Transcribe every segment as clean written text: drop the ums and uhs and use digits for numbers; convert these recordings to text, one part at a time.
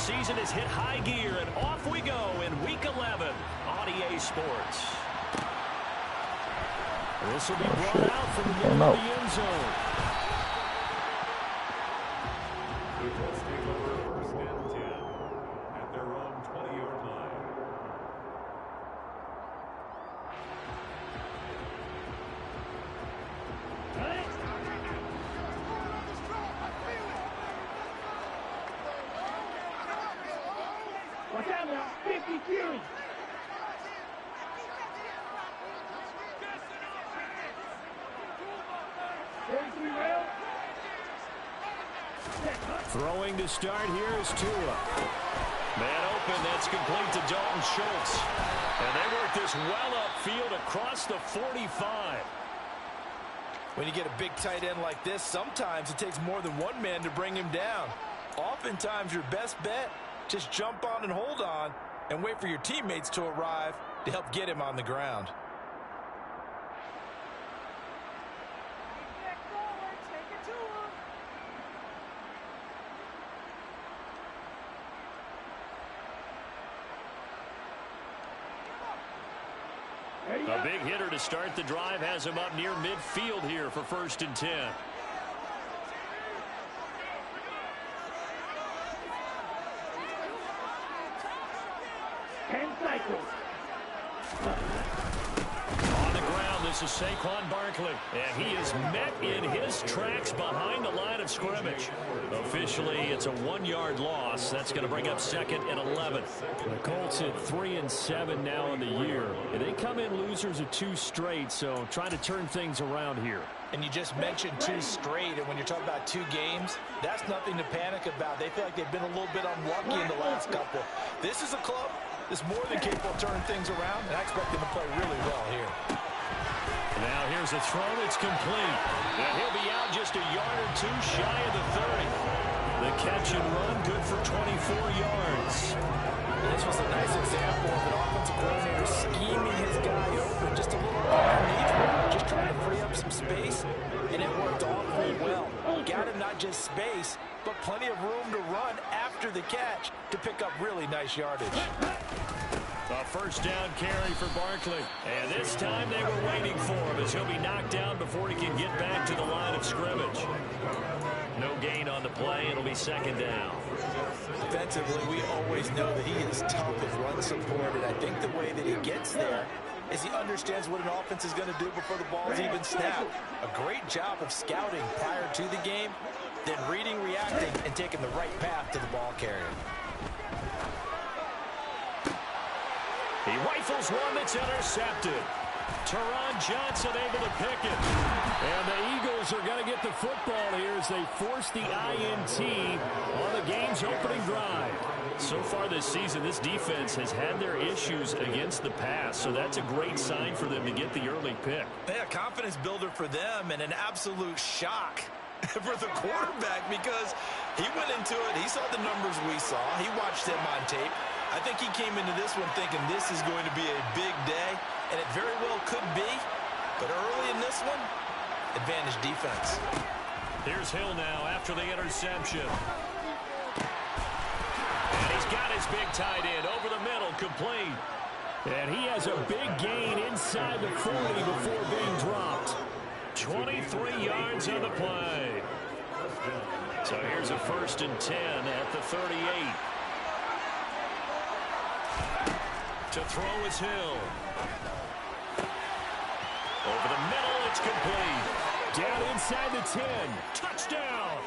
season has hit high gear, and off we go in Week 11 on EA Sports. This will be brought out from the middle of the end zone. The Colts take over first and 10 at their own 20-yard line. Watch out now, 50 carries. Throwing to start here is Tua. Man open, that's complete to Dalton Schultz. And they work this well upfield across the 45. When you get a big tight end like this, sometimes it takes more than one man to bring him down. Oftentimes your best bet, just jump on and hold on and wait for your teammates to arrive to help get him on the ground. A big hitter to start the drive has him up near midfield here for first and 10. 10 cycles. On the ground, this is Saquon Barkley, and he is met in his tracks behind the line of scrimmage. Officially, it's a 1-yard loss. That's going to bring up second and 11. The Colts at 3-7 now in the year. And they come in losers of 2 straight, so trying to turn things around here. And you just mentioned 2 straight, and when you're talking about 2 games, that's nothing to panic about. They feel like they've been a little bit unlucky in the last couple. This is a club that's more than capable of turning things around, and I expect them to play really well here. Now here's a throw that's complete. And he'll be out just a yard or 2 shy of the 30. The catch and run good for 24 yards. This was a nice example of an offensive coordinator scheming his guy open just a little underneath, just trying to free up some space, and it worked awfully well. Got him not just space, but plenty of room to run after the catch to pick up really nice yardage. A first down carry for Barkley. And this time they were waiting for him as he'll be knocked down before he can get back to the line of scrimmage. No gain on the play. It'll be second down. Defensively, we always know that he is tough as run support, and I think the way that he gets there is he understands what an offense is going to do before the ball's even snapped. A great job of scouting prior to the game, then reading, reacting, and taking the right path to the ball carrier. He rifles one that's intercepted. Teron Johnson able to pick it. And the Eagles are going to get the football here as they force the INT on the game's opening drive. So far this season, this defense has had their issues against the pass, so that's a great sign for them to get the early pick. Yeah, confidence builder for them and an absolute shock for the quarterback because he went into it. He saw the numbers we saw. He watched them on tape. I think he came into this one thinking this is going to be a big day, and it very well could be. But early in this one, advantage defense. Here's Hill now after the interception. And he's got his big tight end over the middle, complete. And he has a big gain inside the 40 before being dropped. 23 yards on the play. So here's a first and 10 at the 38. To throw is Hill. Over the middle, it's complete. Down inside the 10. Touchdown.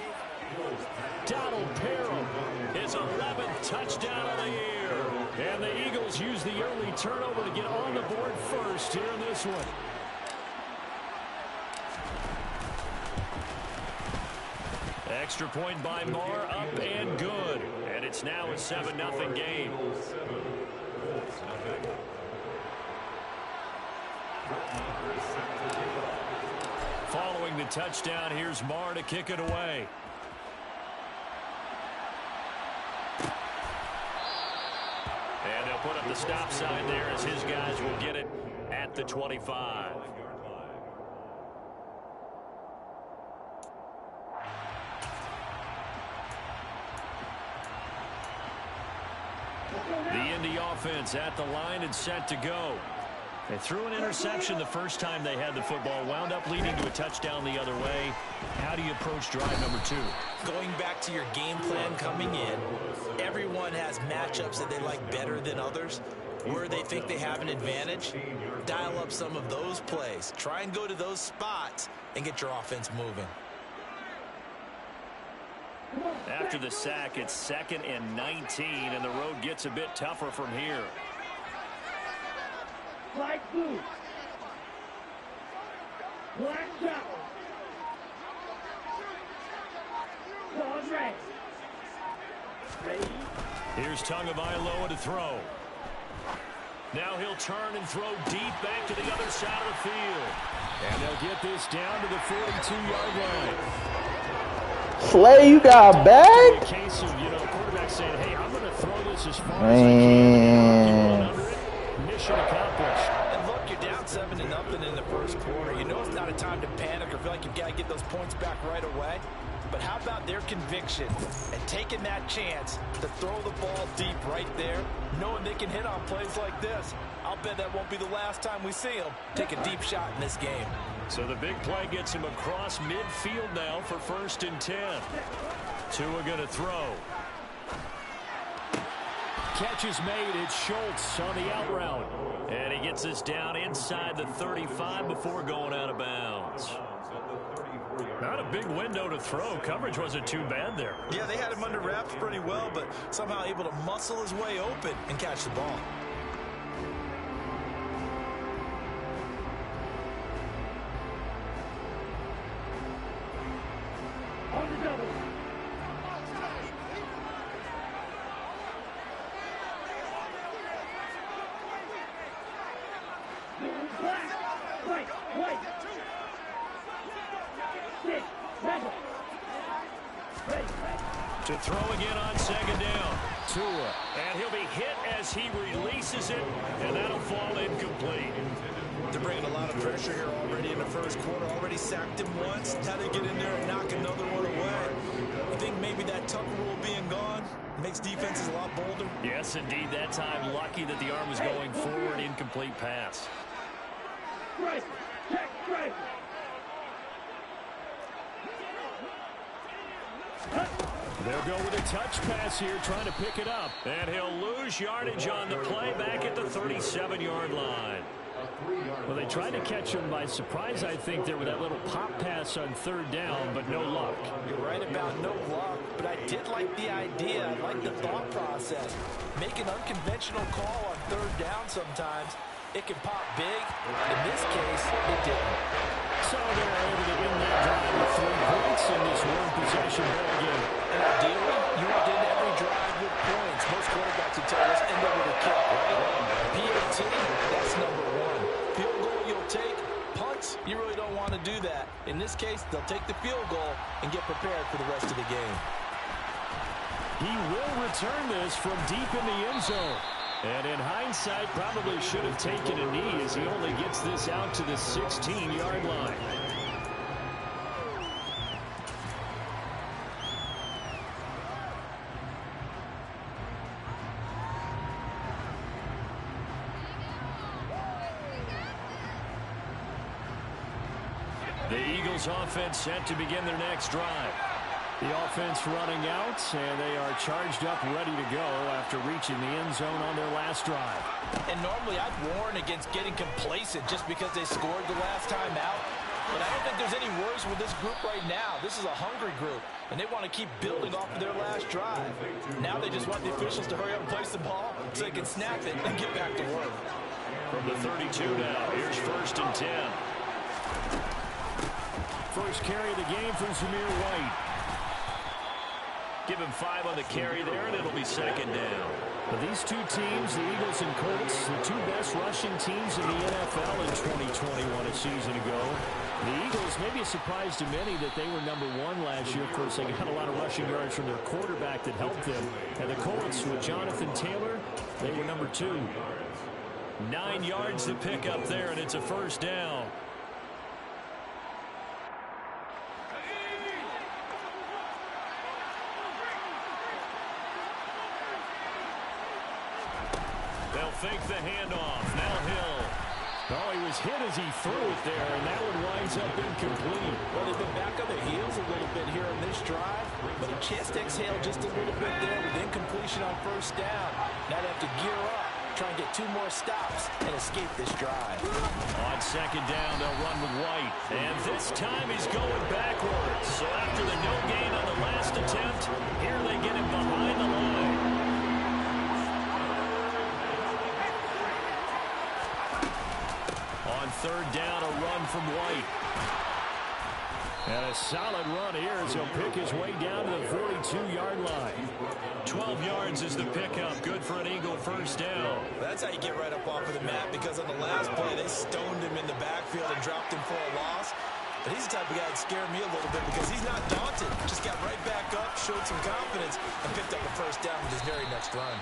Donald Parham, his 11th touchdown of the year. And the Eagles use the early turnover to get on the board first here in this one. Extra point by Marr, up and good. And it's now a 7-0 game. Following the touchdown, here's Marr to kick it away. And they'll put up the stop sign there as his guys will get it at the 25. The Indy offense at the line and set to go. They threw an interception the first time they had the football, wound up leading to a touchdown the other way. How do you approach drive number 2? Going back to your game plan coming in, everyone has matchups that they like better than others. Where they think they have an advantage, dial up some of those plays. Try and go to those spots and get your offense moving. After the sack, it's 2nd and 19, and the road gets a bit tougher from here. Black blue. Black chopper. Pause red. Ready? Here's Tagovailoa to throw. Now he'll turn and throw deep back to the other side of the field. And they'll get this down to the 42-yard line. Slay, you got a bag? A case of, quarterback saying, hey, I'm going to throw this as far as I can. Mission accomplished. And look, you're down 7-0 in the first quarter. You know it's not a time to panic or feel like you've got to get those points back right away. But how about their conviction and taking that chance to throw the ball deep right there, knowing they can hit on plays like this? I'll bet that won't be the last time we see them take a deep shot in this game. So the big play gets him across midfield now for 1st and 10. Tua going to throw. Catch is made. It's Schultz on the out route. And he gets this down inside the 35 before going out of bounds. Not a big window to throw. Coverage wasn't too bad there. Yeah, they had him under wraps pretty well, but somehow able to muscle his way open and catch the ball. On the double. Black. White. Stick. Ready. To throw again on 2nd down. Tua. And he'll be hit as he releases it, and that'll fall incomplete. They're bringing a lot of pressure here already in the first quarter. Already sacked him once. Now they get in there and knock another one away. You think maybe that Tucker rule being gone makes defenses a lot bolder? Yes, indeed. That time, lucky that the arm was going forward. Incomplete pass. Right. Check. Right. They'll go with a touch pass here, trying to pick it up. And he'll lose yardage on the play back at the 37-yard line. Well, they tried to catch him by surprise, I think, there with that little pop pass on 3rd down, but no luck. You're right about no luck, but I did like the idea. I like the thought process. Make an unconventional call on 3rd down sometimes. It can pop big. In this case, it didn't. So they're able to win that drive with 3 points in this one possession ball game. And ideally, you want to end every drive with points. Most quarterbacks would tell us end up with a kick, right? PAT, that's number 1. Field goal you'll take. Punts, you really don't want to do that. In this case, they'll take the field goal and get prepared for the rest of the game. He will return this from deep in the end zone. And in hindsight, probably should have taken a knee as he only gets this out to the 16-yard line. The Eagles offense set to begin their next drive. The offense running out, and they are charged up, ready to go after reaching the end zone on their last drive. And normally I'd warn against getting complacent just because they scored the last time out. But I don't think there's any worries with this group right now. This is a hungry group, and they want to keep building off of their last drive. Now they just want the officials to hurry up and place the ball so they can snap it and get back to work. From the 32 now, here's 1st and 10. First carry of the game for Zamir White. Give him 5 on the carry there, and it'll be 2nd down. But these two teams, the Eagles and Colts, the 2 best rushing teams in the NFL in 2021 a season ago. The Eagles, maybe a surprise to many that they were number 1 last year. Of course, they got a lot of rushing yards from their quarterback that helped them. And the Colts, with Jonathan Taylor, they were number 2. 9 yards to pick up there, and it's a 1st down. They'll fake the handoff. Now Hill. Oh, he was hit as he threw it there, and that one winds up incomplete. Well, they've been back on their heels a little bit here in this drive, but a chance to exhale just a little bit there with incompletion on first down. Now they have to gear up, try and get 2 more stops, and escape this drive. On second down, they'll run with White. And this time he's going backwards. So after the no gain on the last attempt, here they get him behind the line. On third down, a run from White. And a solid run here as he'll pick his way down to the 42-yard line. 12 yards is the pickup. Good for an Eagle first down. That's how you get right up off of the mat, because on the last play, they stoned him in the backfield and dropped him for a loss. But he's the type of guy that scared me a little bit because he's not daunted. Just got right back up, showed some confidence, and picked up a first down with his very next run.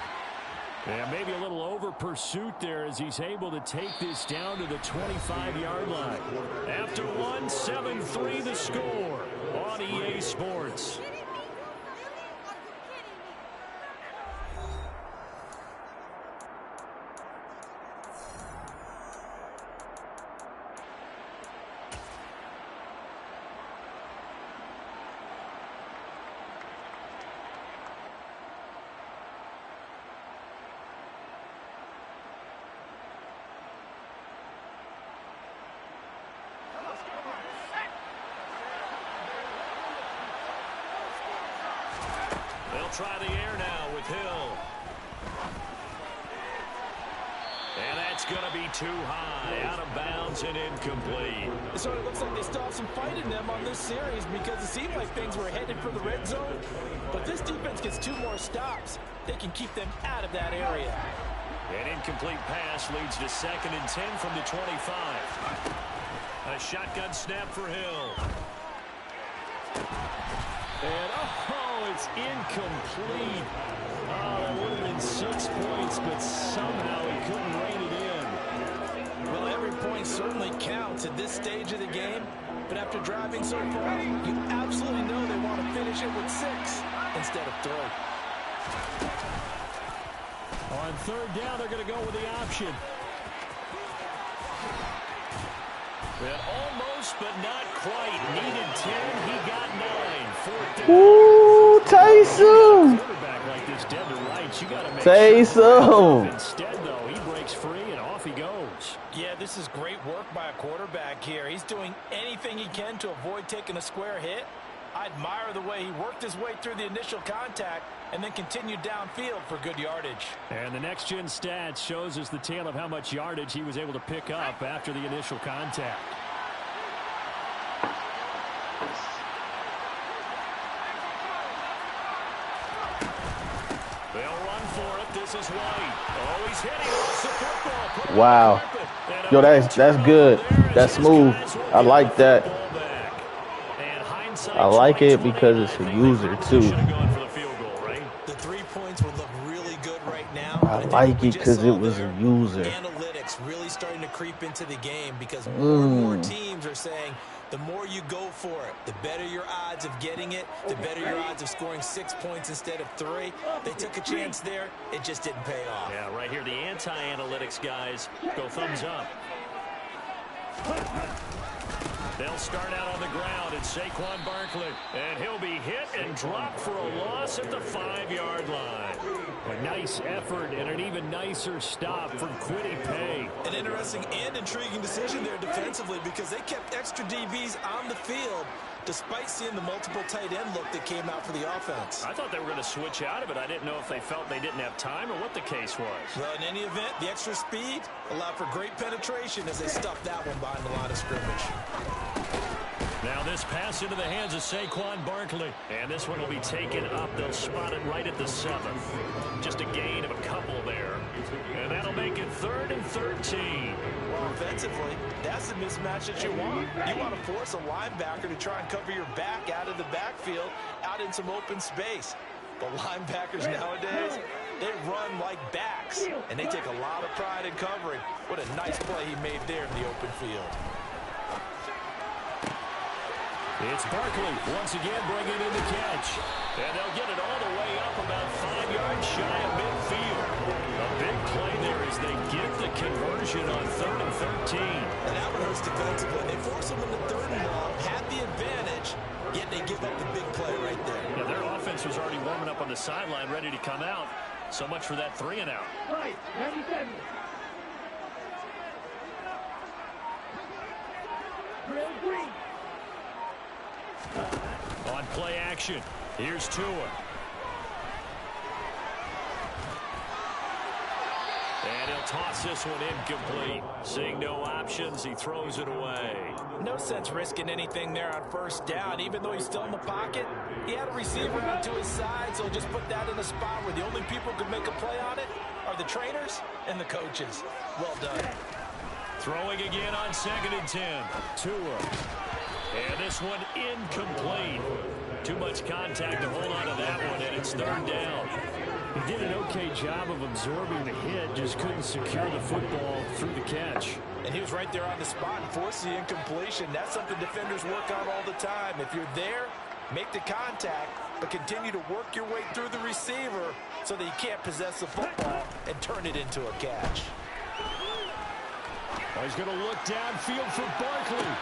Yeah, maybe a little over pursuit there as he's able to take this down to the 25-yard line. After one, 7-3 the score on EA Sports. Try the air now with Hill. And that's going to be too high, out of bounds and incomplete. It sort of looks like they still have some fight in them on this series because it seemed like things were headed for the red zone. But this defense gets 2 more stops. They can keep them out of that area. An incomplete pass leads to 2nd and 10 from the 25. A shotgun snap for Hill. And, it's incomplete. Oh, that would have been 6 points, but somehow he couldn't rein it in. Well, every point certainly counts at this stage of the game. But after driving so far, you absolutely know they want to finish it with 6 instead of 3. On third down, they're going to go with the option. Well, almost, but not quite. Needed 10. He got 9. 4th down. Ooh, Taysom. Quarterback like this dead to rights. You got to make Taysom. Instead, though, he breaks free and off he goes. Yeah, this is great work by a quarterback here. He's doing anything he can to avoid taking a square hit. I admire the way he worked his way through the initial contact and then continued downfield for good yardage. And the next-gen stats shows us the tale of how much yardage he was able to pick up after the initial contact. They'll run for it. This is White. Oh, he's hitting off the football. Wow. Yo, that's good. That's smooth. I like that. I like it because it's a user, too. The 3 points would look really good right now. I like it because it was a user. Analytics really starting to creep into the game because more and more teams are saying the more you go for it, the better your odds of getting it, the better your odds of scoring 6 points instead of 3. They took a chance there. It just didn't pay off. Yeah, right here, the anti-analytics guys go thumbs up. They'll start out on the ground at Saquon Barkley, and he'll be hit and dropped for a loss at the 5-yard line. A nice effort and an even nicer stop from Kwity Paye. An interesting and intriguing decision there defensively because they kept extra DBs on the field despite seeing the multiple tight end look that came out for the offense. I thought they were going to switch out of it. I didn't know if they felt they didn't have time or what the case was. Well, in any event, the extra speed allowed for great penetration as they stuffed that one behind the line of scrimmage. Now this pass into the hands of Saquon Barkley. And this one will be taken up. They'll spot it right at the 7th. Just a gain of a couple there. And that'll make it 3rd and 13. Well, offensively, that's the mismatch that you want. You want to force a linebacker to try and cover your back out of the backfield, out in some open space. But linebackers nowadays, they run like backs, and they take a lot of pride in covering. What a nice play he made there in the open field. It's Barkley once again bringing in the catch. And they'll get it all the way up about 5 yards shy of midfield. A big play there as they get the conversion on 3rd and 13. And that one hurts defensively. They force them into 3rd and long, had the advantage, yet they give up the big play right there. Yeah, their offense was already warming up on the sideline, ready to come out. So much for that 3 and out. Right, 97. Drill green. On play action, here's Tua. And he'll toss this one incomplete. Seeing no options, he throws it away. No sense risking anything there on 1st down. Even though he's still in the pocket, he had a receiver out to his side, so just put that in a spot where the only people who can make a play on it are the trainers and the coaches. Well done. Throwing again on 2nd and 10. Tua. And this one incomplete. Too much contact to hold on to that one, and it's 3rd down. He did an okay job of absorbing the hit, just couldn't secure the football through the catch. And he was right there on the spot and forced the incompletion. That's something defenders work on all the time. If you're there, make the contact, but continue to work your way through the receiver so that you can't possess the football and turn it into a catch. Oh, he's going to look downfield for Barkley.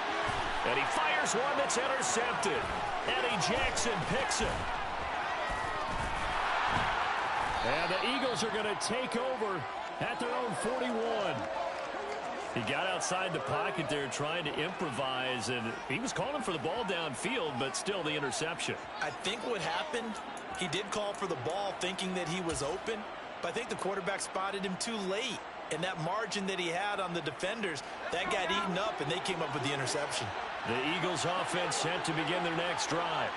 And he fires one that's intercepted. Eddie Jackson picks it. And the Eagles are going to take over at their own 41. He got outside the pocket there trying to improvise, and he was calling for the ball downfield, but still the interception. I think what happened, he did call for the ball thinking that he was open, but I think the quarterback spotted him too late. And that margin that he had on the defenders, that got eaten up, and they came up with the interception. The Eagles offense set to begin their next drive.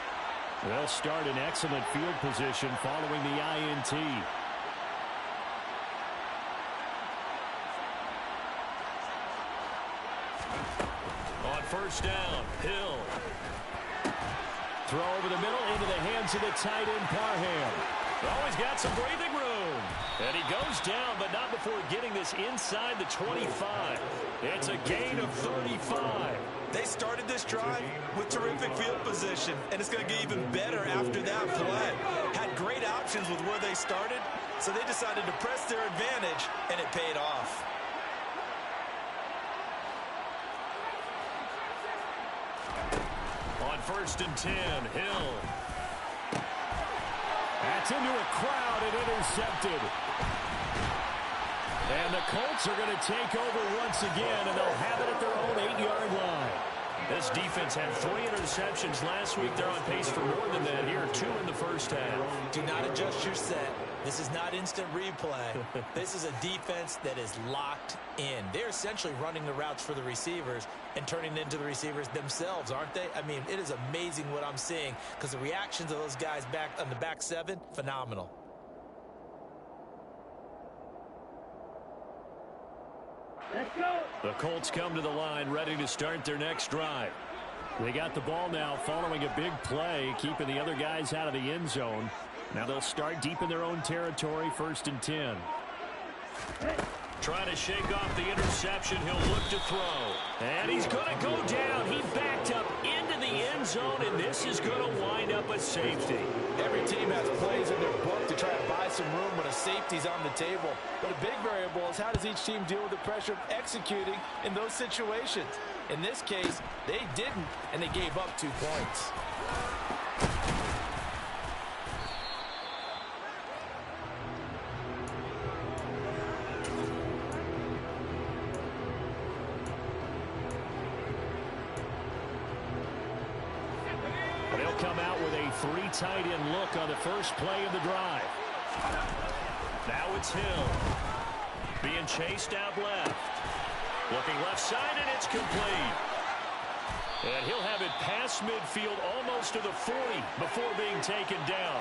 They'll start in excellent field position following the INT. On 1st down, Hill. Throw over the middle into the hands of the tight end, Parham. Always got some breathing room. And he goes down, but not before getting this inside the 25. It's a gain of 35. They started this drive with terrific field position, and it's going to get even better after that play. Had great options with where they started, so they decided to press their advantage, and it paid off. On 1st and 10, Hill. That's into a crowd and intercepted. And the Colts are going to take over once again, and they'll have it at their own 8-yard line. This defense had 3 interceptions last week. They're on pace for more than that here, 2 in the 1st half. Do not adjust your set. This is not instant replay. This is a defense that is locked in. They're essentially running the routes for the receivers and turning it into the receivers themselves, aren't they? I mean, it is amazing what I'm seeing because the reactions of those guys back on the back 7, phenomenal. Let's go. The Colts come to the line ready to start their next drive. They got the ball now following a big play, keeping the other guys out of the end zone. Now they'll start deep in their own territory, 1st and 10. Trying to shake off the interception. He'll look to throw. And he's going to go down. He backed up into the end zone, and this is going to wind up a safety. Every team has plays in their book to try to buy some room when a safety's on the table. But a big variable is how does each team deal with the pressure of executing in those situations. In this case, they didn't, and they gave up 2 points. They'll come out with a 3 tight end look on the first play of the drive. Now it's Hill. Being chased out left. Looking left side, and it's complete. And he'll have it past midfield almost to the 40 before being taken down.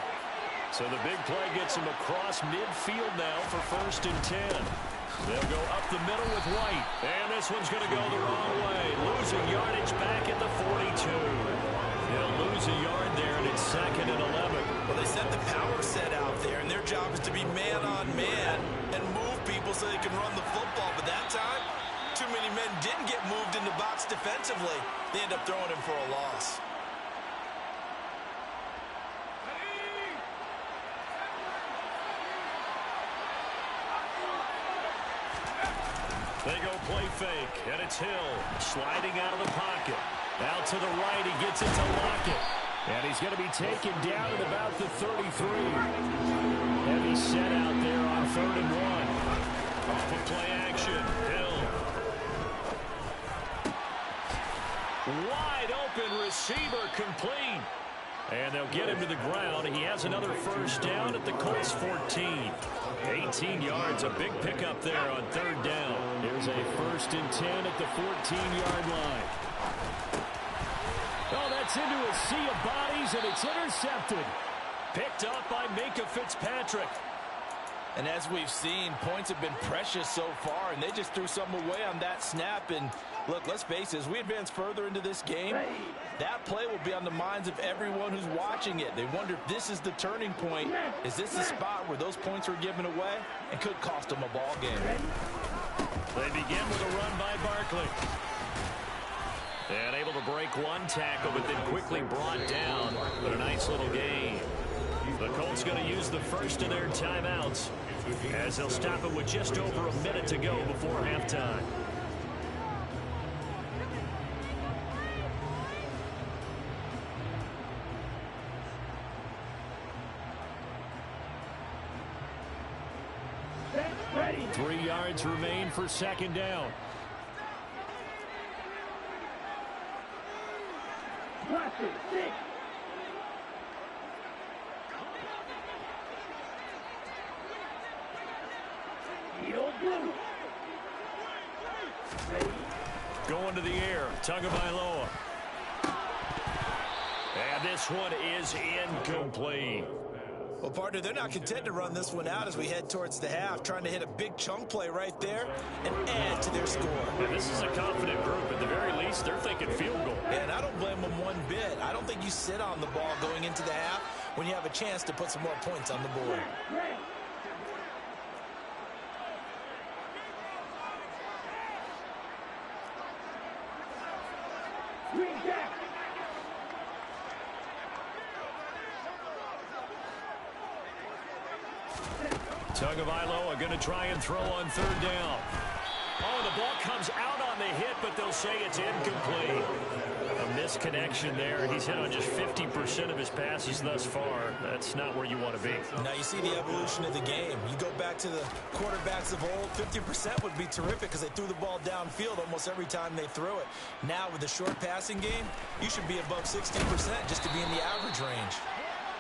So the big play gets him across midfield now for 1st and 10. They'll go up the middle with White. And this one's going to go the wrong way. Losing yardage back at the 42. They'll lose a yard there, and it's 2nd and 11. Well, they set the power set out there, and their job is to be man-on-man and move people so they can run the football. But that time, too many men didn't get moved in the box defensively. They end up throwing him for a loss. They go play fake, and it's Hill sliding out of the pocket. Out to the right, he gets it to Lockett. And he's going to be taken down at about the 33. Heavy set out there on 3rd and 1. Off of play action, Hill. Wide open receiver, complete. And they'll get him to the ground. He has another first down at the Colts 14. 18 yards, a big pickup there on 3rd down. Here's a 1st and 10 at the 14-yard line. Oh, that's into a sea of bodies, and it's intercepted. Picked up by Minkah Fitzpatrick. And as we've seen, points have been precious so far, and they just threw something away on that snap. And look, let's face it, as we advance further into this game, that play will be on the minds of everyone who's watching it. They wonder if this is the turning point. Is this the spot where those points were given away and could cost them a ball game? They begin with a run by Barkley. And able to break one tackle, but then quickly brought down. But a nice little gain. The Colts going to use the first of their timeouts as they'll stop it with just over a minute to go before halftime. Ready. 3 yards remain for 2nd down. Watch it. 6. Blue. Going to the air, Tagovailoa. And this one is incomplete. Well, partner, they're not content to run this one out as we head towards the half, trying to hit a big chunk play right there and add to their score. And this is a confident group. At the very least, they're thinking field goal. And I don't blame them one bit. I don't think you sit on the ball going into the half when you have a chance to put some more points on the board. Tagovailoa going to try and throw on 3rd down. Oh, the ball comes out on the hit, but they'll say it's incomplete. A misconnection there. He's hit on just 50% of his passes thus far. That's not where you want to be. Now you see the evolution of the game. You go back to the quarterbacks of old, 50% would be terrific because they threw the ball downfield almost every time they threw it. Now with the short passing game, you should be above 60% just to be in the average range.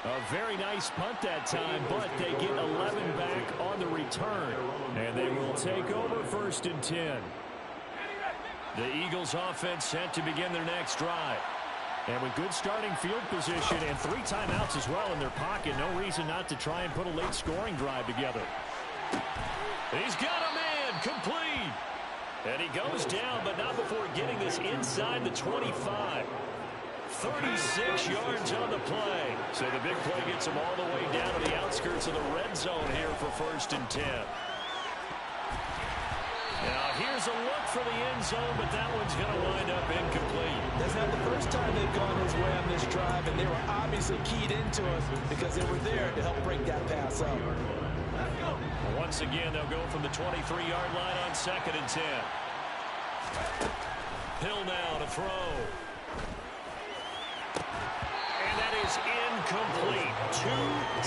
A very nice punt that time, but they get 11 back on the return. And they will take over 1st and 10. The Eagles offense set to begin their next drive. And with good starting field position and 3 timeouts as well in their pocket, no reason not to try and put a late scoring drive together. He's got a man, complete. And he goes down, but not before getting this inside the 25. 36 yards on the play. So the big play gets him all the way down to the outskirts of the red zone here for 1st and 10. Now here's a look for the end zone, but that one's going to wind up incomplete. That's not the first time they've gone his way on this drive, and they were obviously keyed into it because they were there to help break that pass up. Once again, they'll go from the 23-yard line on 2nd and 10. Hill now to throw. And that is incomplete. 2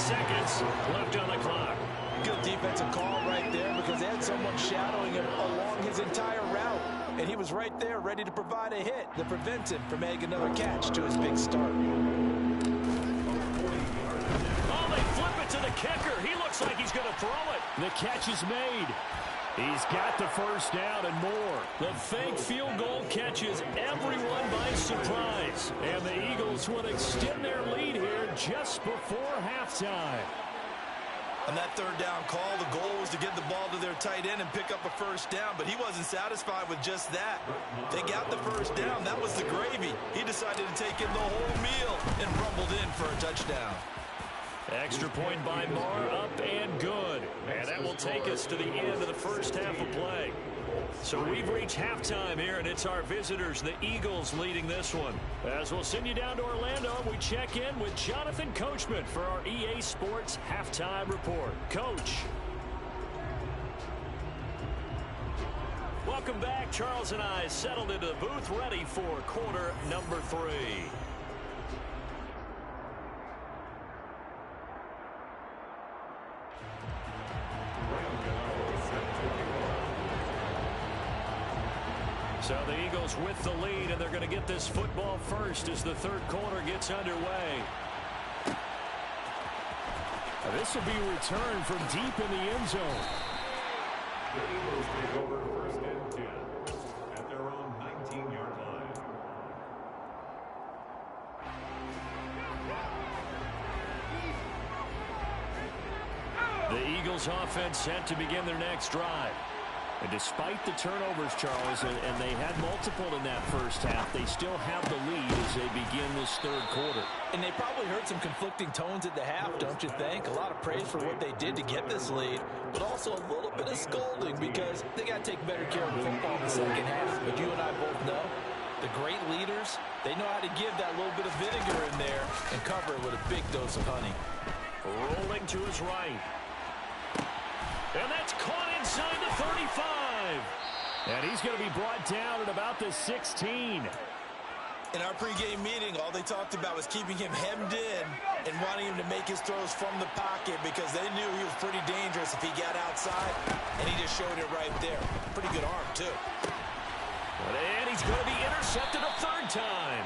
seconds left on the clock. Good defensive call right there because they had someone shadowing him along his entire route. And he was right there ready to provide a hit that prevents him from making another catch to his big start. Oh, they flip it to the kicker. He looks like he's going to throw it. The catch is made. He's got the first down and more. The fake field goal catches everyone by surprise. And the Eagles would extend their lead here just before halftime. On that 3rd down call, the goal was to get the ball to their tight end and pick up a first down, but he wasn't satisfied with just that. They got the first down. That was the gravy. He decided to take in the whole meal and rumbled in for a touchdown. Extra point by Marr, up and good. And that will take us to the end of the first half of play. So we've reached halftime here, and it's our visitors, the Eagles, leading this one. As we'll send you down to Orlando, we check in with Jonathan Coachman for our EA Sports Halftime Report. Coach. Well, Welcome back. Charles and I settled into the booth ready for quarter number 3. So the Eagles with the lead, and they're going to get this football first as the third quarter gets underway. This will be returned from deep in the end zone. The Eagles take over first and 10 at their own 19-yard line. The Eagles offense set to begin their next drive. And despite the turnovers, Charles, and they had multiple in that first half, they still have the lead as they begin this third quarter. And they probably heard some conflicting tones at the half, don't you think? A lot of praise for what they did to get this lead, but also a little bit of scolding because they got to take better care of the football in the second half. But you and I both know the great leaders, they know how to give that little bit of vinegar in there and cover it with a big dose of honey. Rolling to his right. And that's caught inside the 35. And he's going to be brought down at about the 16. In our pregame meeting, all they talked about was keeping him hemmed in and wanting him to make his throws from the pocket because they knew he was pretty dangerous if he got outside, and he just showed it right there. Pretty good arm, too. And he's going to be intercepted a third time.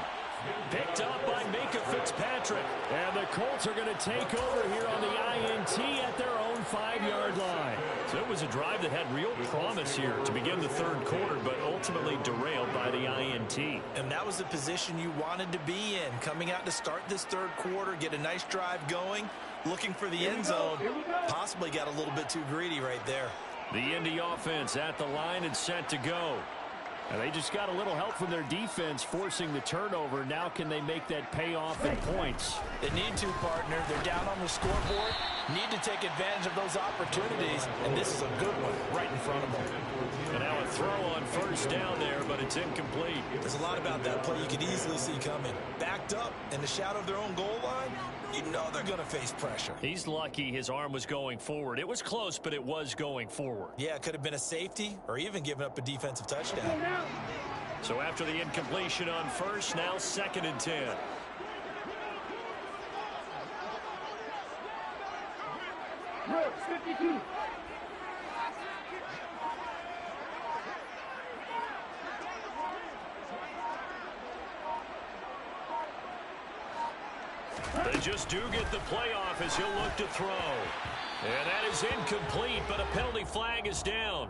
Picked up by Minka Fitzpatrick. And the Colts are going to take over here on the INT at their own 5-yard line. So it was a drive that had real promise here to begin the third quarter, but ultimately derailed by the INT. And that was the position you wanted to be in. Coming out to start this third quarter, get a nice drive going, looking for the end zone. Possibly got a little bit too greedy right there. The Indy offense at the line and set to go. And they just got a little help from their defense forcing the turnover. Now can they make that pay off in points? They need to, partner. They're down on the scoreboard. Need to take advantage of those opportunities. And this is a good one right in front of them. And now a throw on first down there, but it's incomplete. There's a lot about that play you could easily see coming. Backed up in the shadow of their own goal line, you know they're going to face pressure. He's lucky his arm was going forward. It was close, but it was going forward. Yeah, it could have been a safety or even given up a defensive touchdown. So after the incompletion on first, now 2nd and 10. Brooks, 52. They just do get the playoff as he'll look to throw. And that is incomplete, but a penalty flag is down.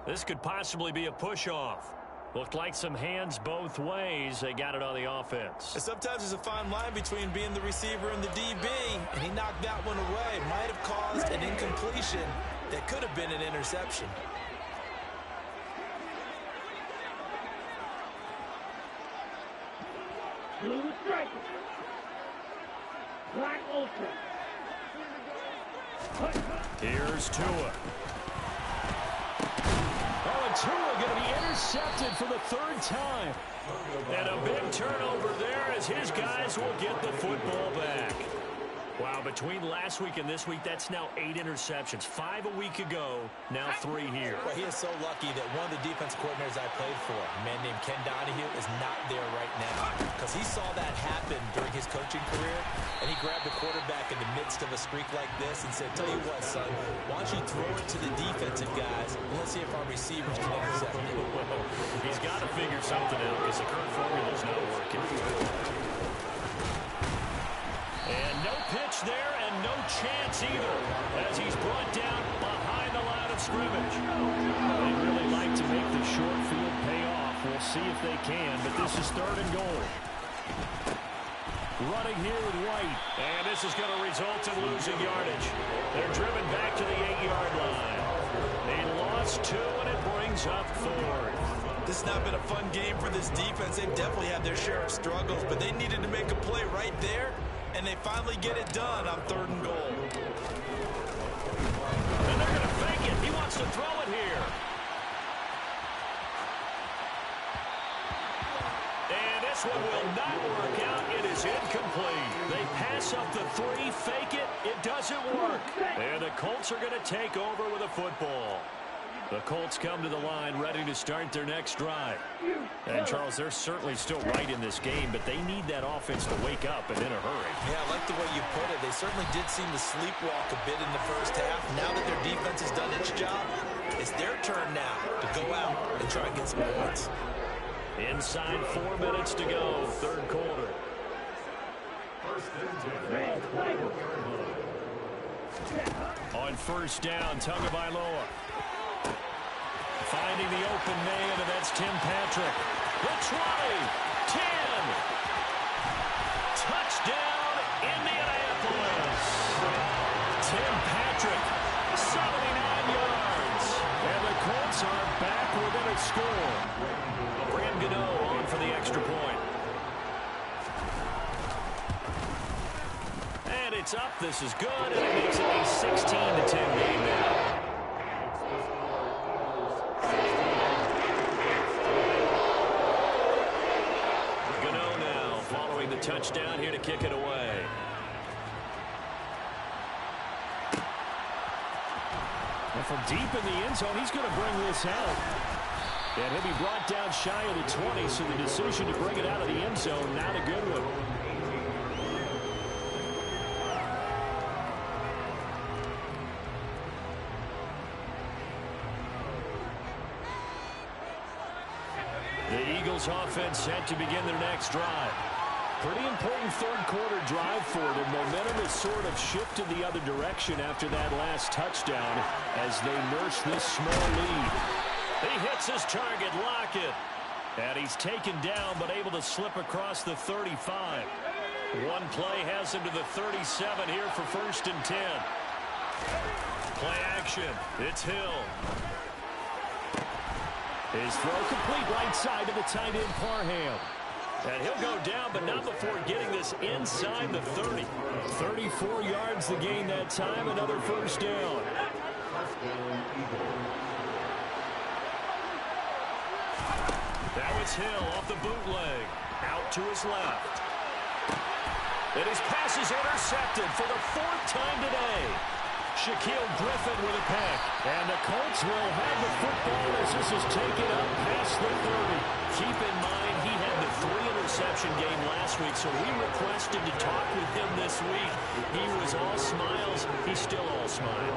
This could possibly be a push-off. Looked like some hands both ways. They got it on the offense. And sometimes there's a fine line between being the receiver and the DB, and he knocked that one away. Might have caused an incompletion that could have been an interception. Blue striker. Black ultra. Here's Tua. Oh, and Tua going to be intercepted for the 3rd time. And a big turnover there as his guys will get the football back. Wow, between last week and this week, that's now 8 interceptions. 5 a week ago, now 3 here. Well, he is so lucky that one of the defense coordinators I played for, a man named Ken Donahue, is not there right now. Because he saw that happen during his coaching career, and he grabbed the quarterback in the midst of a streak like this and said, tell you what, son, why don't you throw it to the defensive guys, and let's see if our receivers can intercept it. He's got to figure something out because the current formula is not working. And no pitch there and no chance either as he's brought down behind the line of scrimmage. They really like to make the short field pay off. We'll see if they can, but this is 3rd and goal. Running here with White, and this is going to result in losing yardage. They're driven back to the 8-yard line. They lost 2, and it brings up 4th. This has not been a fun game for this defense. They've definitely had their share of struggles, but they needed to make a play right there. And they finally get it done on 3rd and goal. And they're going to fake it. He wants to throw it here. And this one will not work out. It is incomplete. They pass up the 3, fake it. It doesn't work. And the Colts are going to take over with a football. The Colts come to the line ready to start their next drive. And, Charles, they're certainly still right in this game, but they need that offense to wake up and in a hurry. Yeah, I like the way you put it. They certainly did seem to sleepwalk a bit in the first half. Now that their defense has done its job, it's their turn now to go out and try and get some points. Inside 4 minutes to go, third quarter. On first down, Tagovailoa. Finding the open man, and that's Tim Patrick. The 20, 10. Touchdown, Indianapolis. Tim Patrick, 79 yards. And the Colts are back within a score. Graham Gano on for the extra point. And it's up. This is good, and it makes it a 16-10 game now. Touchdown here to kick it away. And from deep in the end zone, he's going to bring this out. And he'll be brought down shy of the 20, so the decision to bring it out of the end zone, not a good one. The Eagles offense set to begin their next drive. Pretty important third quarter drive for them. Momentum has sort of shifted the other direction after that last touchdown as they nurse this small lead. He hits his target, Lockett. And he's taken down but able to slip across the 35. One play has him to the 37 here for 1st and 10. Play action. It's Hill. His throw complete right side to the tight end Parham. And he'll go down, but not before getting this inside the 30. 34 yards the gain that time, another first down. That was Hill off the bootleg. Out to his left. And his pass is intercepted for the 4th time today. Shaquille Griffin with a pick. And the Colts will have the football as this is taken up past the 30. Keep in mind, he had the 3-interception game last week, so we requested to talk with him this week. He was all smiles. He's still all smile.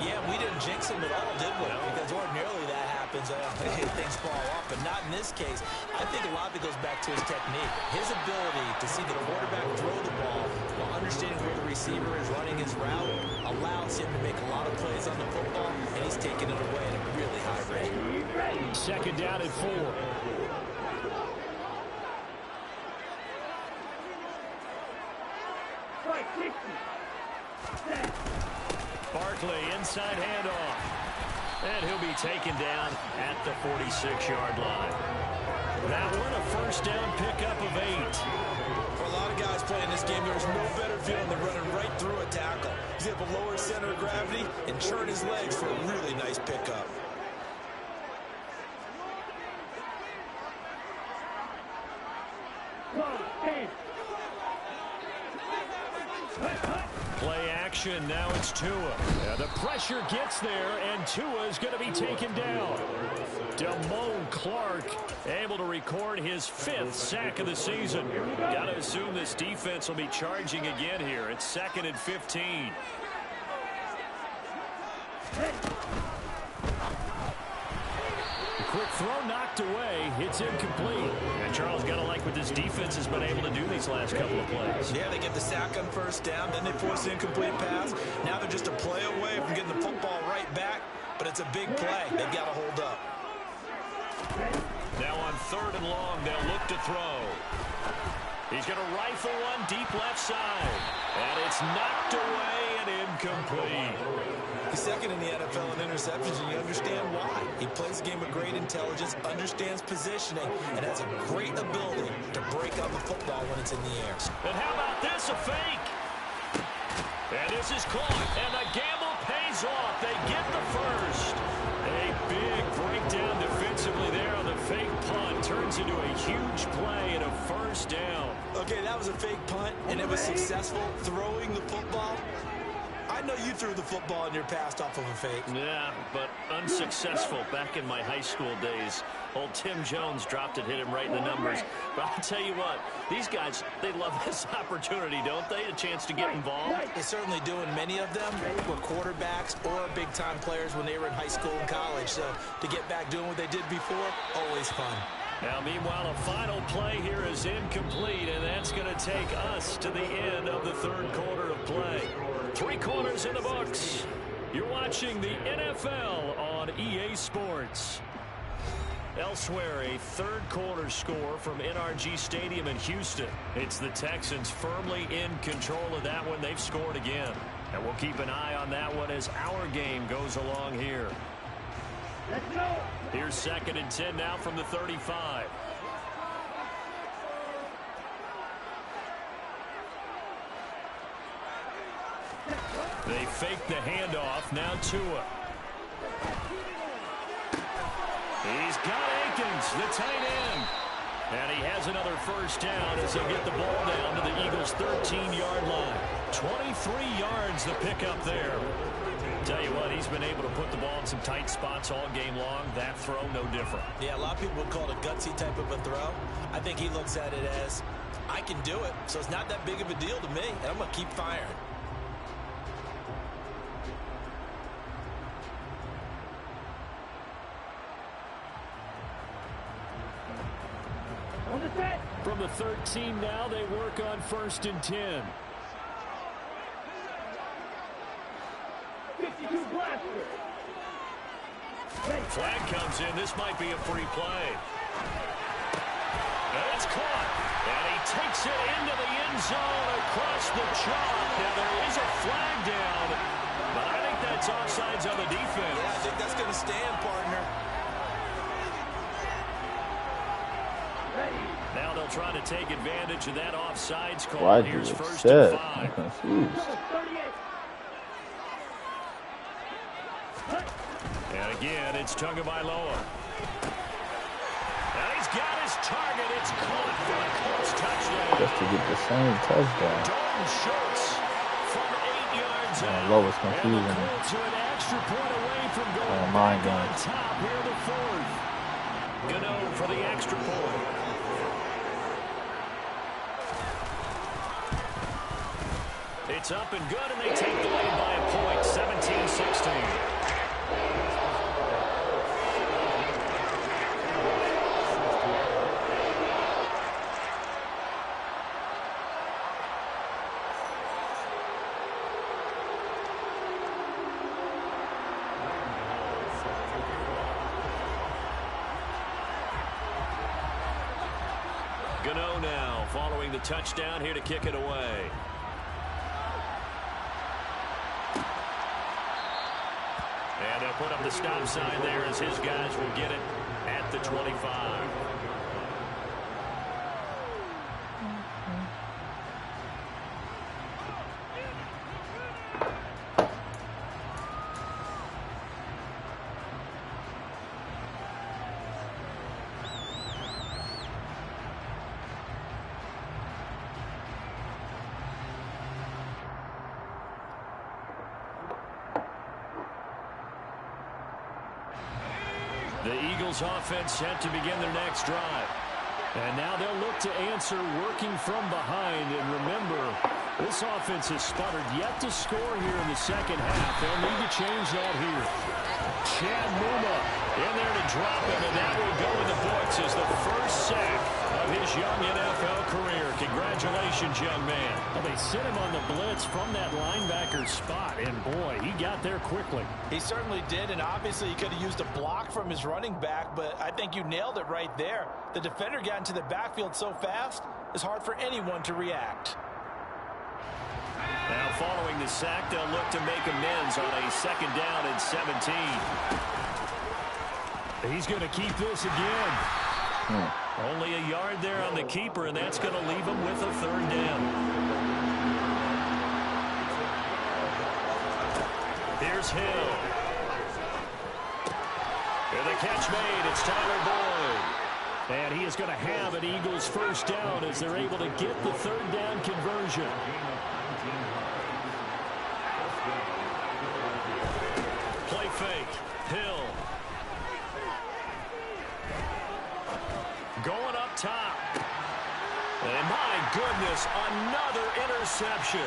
Yeah, we didn't jinx him at all, did we? Because ordinarily that happens. Things fall off, but not in this case. I think a lot of it goes back to his technique. His ability to see the quarterback throw the ball while understanding where the receiver is running his route allows him to make a lot of plays on the football, and he's taking it away at a really high rate. Second down and 4. Barkley, inside handoff. And he'll be taken down at the 46-yard line. That one, a first down pickup of 8. For a lot of guys playing this game, there's no better feeling than running right through a tackle. He's able to lower his center of gravity and churn his legs for a really nice pickup. Play action, now it's Tua. The pressure gets there, and Tua is going to be taken down. Damone Clark able to record his 5th sack of the season. Got to assume this defense will be charging again here. It's 2nd and 15. Quick throw knocked away. It's incomplete. And Charles, got to like what this defense has been able to do these last couple of plays. Yeah, they get the sack on first down, then they force the incomplete pass. Now they're just a play away from getting the football right back, but it's a big play. They've got to hold up. Now on 3rd and long, they'll look to throw. He's going to rifle one deep left side. And it's knocked away and incomplete. He's 2nd in the NFL in interceptions, and you understand why. He plays the game with great intelligence, understands positioning, and has a great ability to break up the football when it's in the air. And how about this, a fake? And this is caught, and the gamble pays off. They get the first. A big breakdown defensively there on the fake punt. Turns into a huge play and a first down. Okay, that was a fake punt, and it was successful throwing the football. I know you threw the football in your past off of a fake. Yeah, but unsuccessful back in my high school days. Old Tim Jones dropped it, hit him right in the numbers. But I'll tell you what, these guys, they love this opportunity, don't they? A chance to get involved. They certainly do, and many of them were quarterbacks or big-time players when they were in high school and college. So to get back doing what they did before, always fun. Now, meanwhile, a final play here is incomplete, and that's going to take us to the end of the third quarter of play. 3 quarters in the books. You're watching the NFL on EA Sports. Elsewhere, a third quarter score from NRG Stadium in Houston. It's the Texans firmly in control of that one. They've scored again. And we'll keep an eye on that one as our game goes along here. Let's go. Here's 2nd and 10 now from the 35. They fake the handoff. Now Tua. He's got Akins, the tight end. And he has another first down as they get the ball down to the Eagles' 13-yard line. 23 yards the pickup there. Tell you what, he's been able to put the ball in some tight spots all game long. That throw, no different. Yeah, a lot of people would call it a gutsy type of a throw. I think he looks at it as, I can do it, so it's not that big of a deal to me, and I'm going to keep firing. On the set. From the 13 now, they work on 1st and 10. 52 blaster. Flag comes in. This might be a free play. And it's caught. And he takes it into the end zone across the chalk. Now there is a flag down, but I think that's offsides on the defense. Yeah, I think that's going to stand, partner. Now they'll try to take advantage of that offsides call. Why do Here's it 1st set? and 5. I'm confused. 38. And again, it's Tagovailoa. And he's got his target. It's caught for a Colts touchdown. Just to get the same touchdown. Dalton Schultz from 8 yards out. Low was And confusing the me. Colts are an extra point away from going mind back on games. top here in the 4th. Gano for the extra point. It's up and good, and they take the lead by a point, 17-16. Gano now following the touchdown here to kick it away. And they'll put up the stop sign there as his guys will get it at the 25. The Eagles offense set to begin their next drive. And now they'll look to answer working from behind. And remember, this offense has sputtered yet to score here in the second half. They'll need to change that here. Chad Muma in there to drop him, and that will go in the books as the first sack of his young NFL career. Congratulations, young man. Well, they sent him on the blitz from that linebacker spot, and boy, he got there quickly. He certainly did, and obviously he could have used a block from his running back, but I think you nailed it right there. The defender got into the backfield so fast, it's hard for anyone to react. Now, following the sack, they'll look to make amends on a 2nd down and 17. He's going to keep this again. Only a yard there on the keeper, and that's going to leave him with a 3rd down. Here's Hill. And the catch made. It's Tyler Boyd. And he is going to have an Eagles first down as they're able to get the 3rd down conversion. goodness, another interception.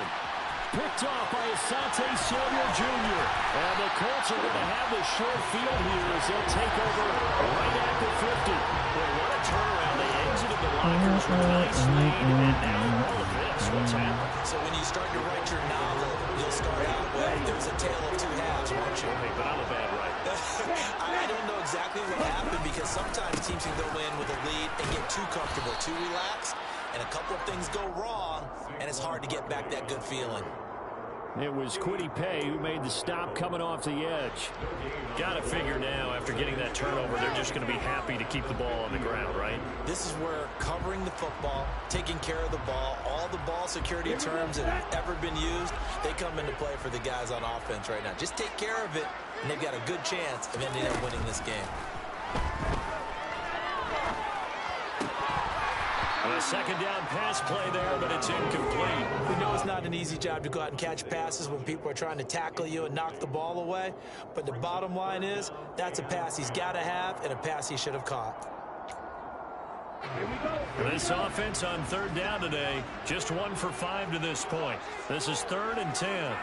Picked off by Asante Samuel Jr. And the Colts are going to have the short field here as they'll take over right at the 50. Boy, what a turnaround. They exited the lockers with a nice lead, and now all of this. What's happened? So when you start to write your novel, you'll start out with, there's a tale of two halves, won't you? Hey, but I'm a bad writer. I don't know exactly what happened because sometimes teams can go in with a lead and get too comfortable, too relaxed, and a couple of things go wrong, and it's hard to get back that good feeling. It was Kwity Paye who made the stop coming off the edge. Got to figure now, after getting that turnover, they're just going to be happy to keep the ball on the ground, right? This is where covering the football, taking care of the ball, all the ball security terms that have ever been used, they come into play for the guys on offense right now. Just take care of it, and they've got a good chance of ending up winning this game. A second down pass play there, but it's incomplete. We know it's not an easy job to go out and catch passes when people are trying to tackle you and knock the ball away. But the bottom line is, that's a pass he's got to have and a pass he should have caught. This offense on third down today, just 1 for 5 to this point. This is 3rd and 10.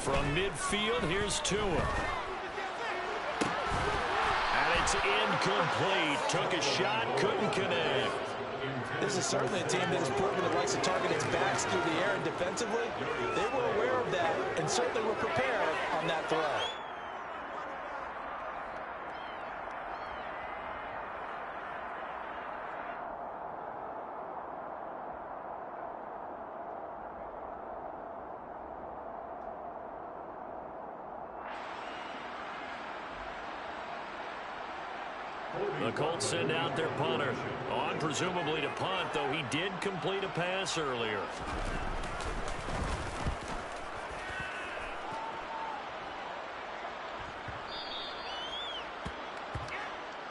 From midfield, here's Tua. It's incomplete. Took a shot, couldn't connect. This is certainly a team that has proven it likes to target its backs through the air and defensively. They were aware of that and certainly were prepared on that throw. The Colts send out their punter. On presumably to punt, though he did complete a pass earlier.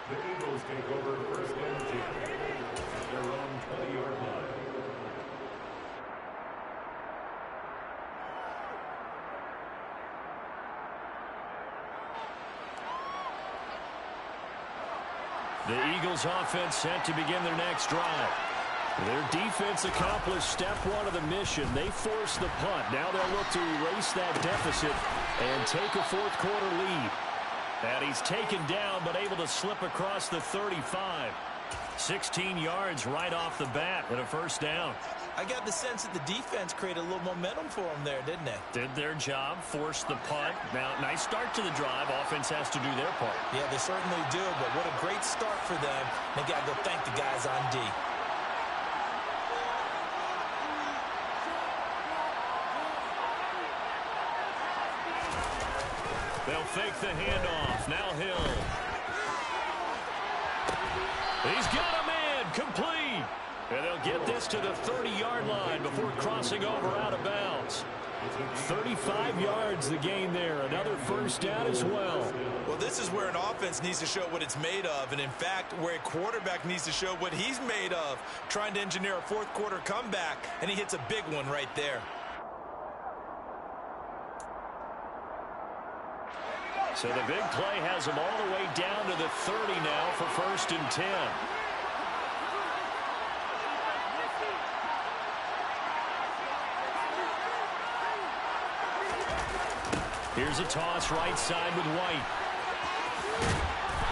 The Eagles take over 1st and 10 at their own 20-yard line. The Eagles offense set to begin their next drive. Their defense accomplished step 1 of the mission. They forced the punt. Now they'll look to erase that deficit and take a 4th quarter lead. And he's taken down but able to slip across the 35. 16 yards right off the bat and a 1st down. I got the sense that the defense created a little momentum for them there, didn't they? Did their job, forced the punt. Now, nice start to the drive. Offense has to do their part. Yeah, they certainly do, but what a great start for them. They got to go thank the guys on D. They'll fake the handoff. Now Hill. He's got a man. Complete. And they'll get this to the 30-yard line before crossing over out of bounds. 35 yards the gain there. Another 1st down as well. Well, this is where an offense needs to show what it's made of. And, in fact, where a quarterback needs to show what he's made of. Trying to engineer a 4th quarter comeback. And he hits a big one right there. So the big play has him all the way down to the 30 now for 1st and 10. Here's a toss right side with White.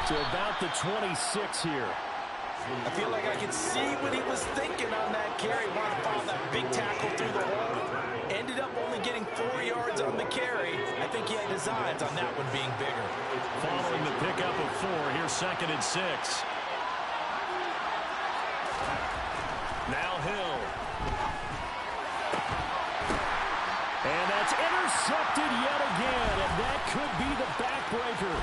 To about the 26 here. I feel like I could see what he was thinking on that carry. Wanted to follow that big tackle through the hole. Ended up only getting 4 yards on the carry. I think he had designs on that one being bigger. Following the pickup of 4, here's 2nd and 6. Now Hill. And that's intercepted yet again, and that could be the backbreaker.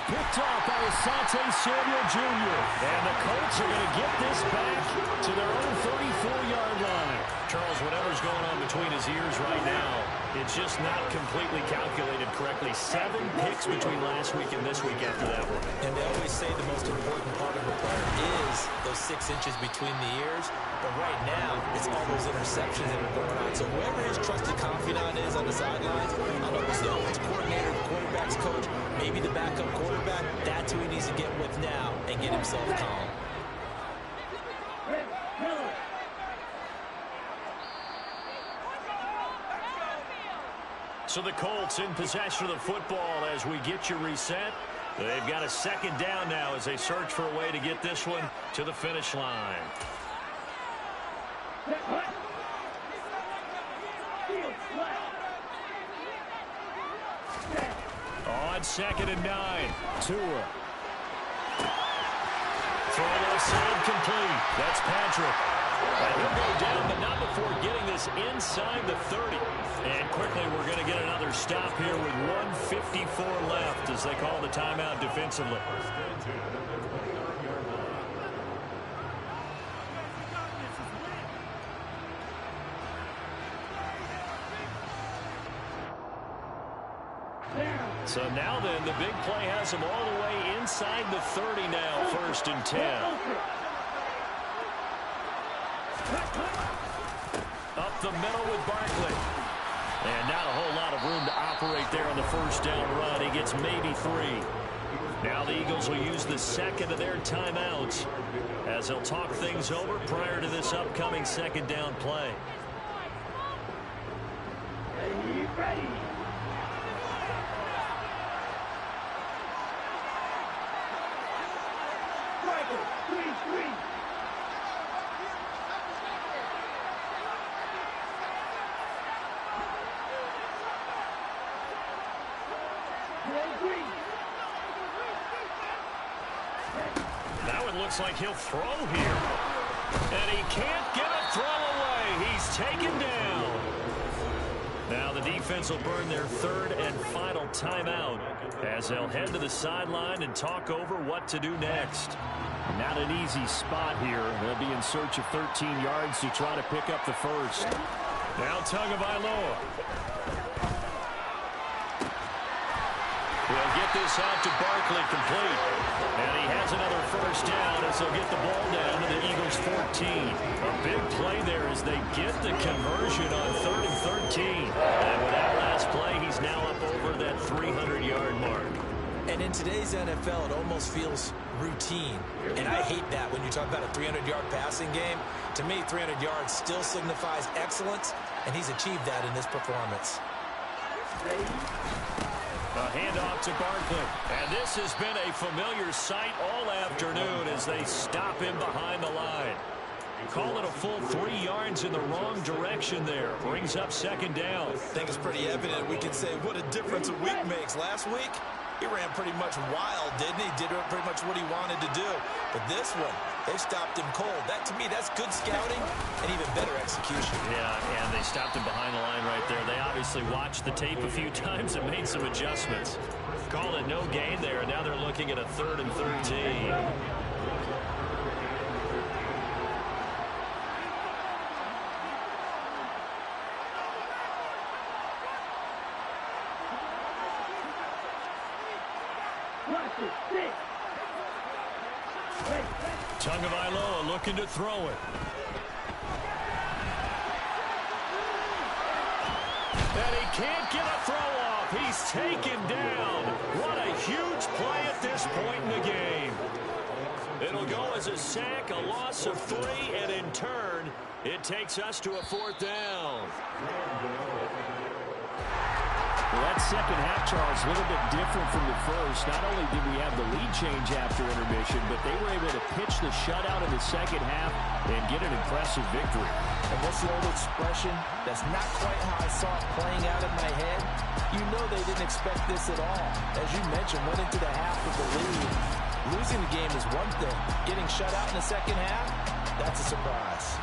Picked off by Asante Samuel Jr. And the Colts are going to get this back to their own 34-yard line. Charles, whatever's going on between his ears right now, it's just not completely calculated correctly. 7 picks between last week and this week after that one. And they always say the most important part of a player is those 6 inches between the ears. But right now, it's all those interceptions that are going on. So whoever his trusted confidant is on the sidelines, I don't know if it's the offense coordinator, the quarterback's coach, maybe the backup quarterback, that's who he needs to get with now and get himself calm. So the Colts in possession of the football as we get you reset. They've got a second down now as they search for a way to get this one to the finish line. On 2nd and 9. Tua. Throw left side complete. That's Patrick. And he'll go down, but not before getting this inside the 30. And quickly we're going to get another stop here with 1:54 left as they call the timeout defensively. So now then, the big play has him all the way inside the 30 now, 1st and 10. Up the middle with Barkley. And not a whole lot of room to operate there on the first down run. He gets maybe 3. Now the Eagles will use the second of their timeouts as they'll talk things over prior to this upcoming second down play. Ready. Now it looks like he'll throw here. And he can't get a throw away. He's taken down. Now the defense will burn their 3rd and final timeout as they'll head to the sideline and talk over what to do next. Not an easy spot here. They'll be in search of 13 yards to try to pick up the first. Now Tagovailoa. He'll get this out to Barkley complete. And he has another first down as they'll get the ball down to the Eagles' 14. A big play there as they get the conversion on 3rd and 13. And with that last play, he's now up over that 300-yard mark. And in today's NFL, it almost feels routine. And I hate that when you talk about a 300-yard passing game. To me, 300 yards still signifies excellence, and he's achieved that in this performance. A handoff to Barkley. And this has been a familiar sight all afternoon as they stop him behind the line. Call it a full 3 yards in the wrong direction there. Brings up second down. I think it's pretty evident. We can say what a difference a week makes. Last week, he ran pretty much wild, didn't he? Did pretty much what he wanted to do. But this one, they stopped him cold. That, to me, that's good scouting and even better execution. Yeah, and they stopped him behind the line right there. They obviously watched the tape a few times and made some adjustments. Called it no gain there, and now they're looking at a 3rd and 13. Tagovailoa looking to throw it. And he can't get a throw off. He's taken down. What a huge play at this point in the game. It'll go as a sack, a loss of 3, and in turn, it takes us to a 4th down. Well, that second half, Charles, a little bit different from the first. Not only did we have the lead change after intermission, but they were able to pitch the shutout in the second half and get an impressive victory. And what's the old expression? That's not quite how I saw it playing out in my head. You know they didn't expect this at all. As you mentioned, went into the half with the lead. Losing the game is one thing. Getting shut out in the second half, that's a surprise.